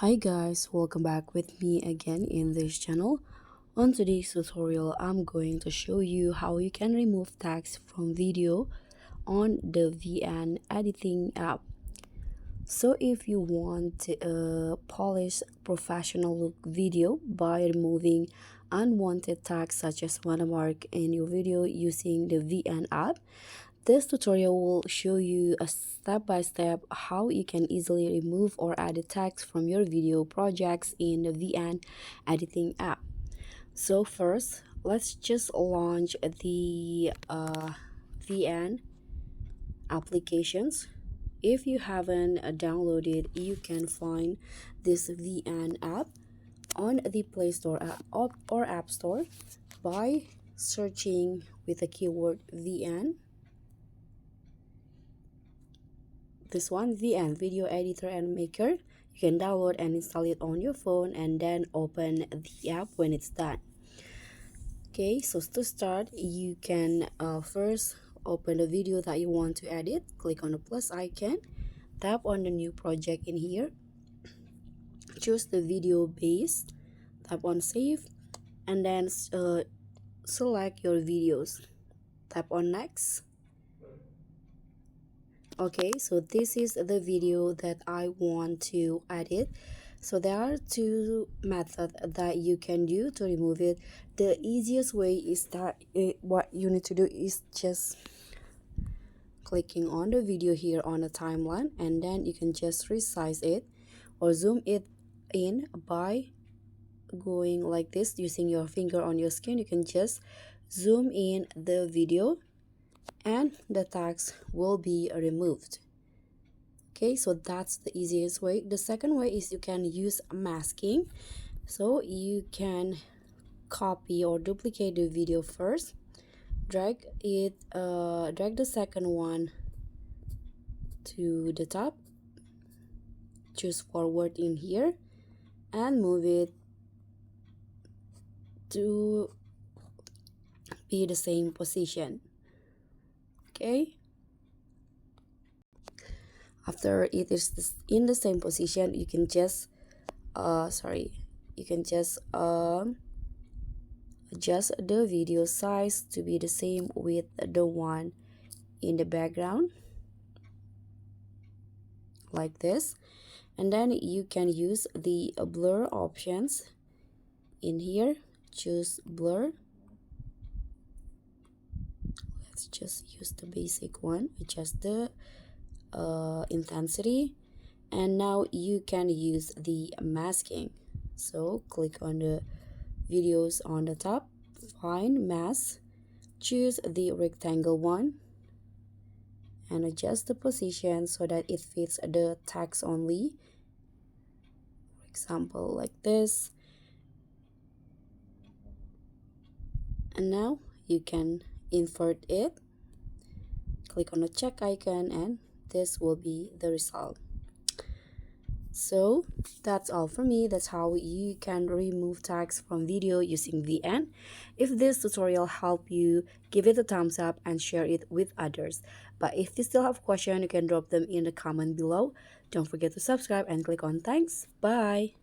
Hi guys, welcome back with me again in this channel. On today's tutorial, I'm going to show you how you can remove text from video on the VN editing app. So if you want to polish professional look video by removing unwanted tags such as watermark in your video using the VN app, this tutorial will show you a step-by-step how you can easily remove or edit text from your video projects in the VN editing app. So first, let's just launch the VN applications. If you haven't downloaded, you can find this VN app on the Play Store or App Store by searching with the keyword VN. This one, VN, Video Editor and Maker. You can download and install it on your phone and then open the app when it's done. Okay, so to start, you can first open the video that you want to edit. Click on the plus icon, tap on the new project in here, choose the video base, tap on save, and then select your videos, tap on next. Okay, so this is the video that I want to edit. So there are two methods that you can do to remove it. The easiest way is that what you need to do is just clicking on the video here on the timeline, and then you can just resize it or zoom it in by going like this using your finger on your screen. You can just zoom in the video and the text will be removed. Okay, so that's the easiest way. The second way is you can use masking. So you can copy or duplicate the video first, drag the second one to the top, choose forward in here and move it to be the same position. Okay, after it is in the same position, you can just adjust the video size to be the same with the one in the background like this, and then you can use the blur options in here. Choose blur. Let's just use the basic one, adjust the intensity, and now you can use the masking. So click on the videos on the top, find mask, choose the rectangle one and adjust the position so that it fits the text only. For example, like this. And now you can invert it, click on the check icon, and this will be the result. So that's all for me. That's how you can remove tags from video using VN. If this tutorial helped you, give it a thumbs up and share it with others. But if you still have questions, you can drop them in the comment below. Don't forget to subscribe and click on thanks. Bye.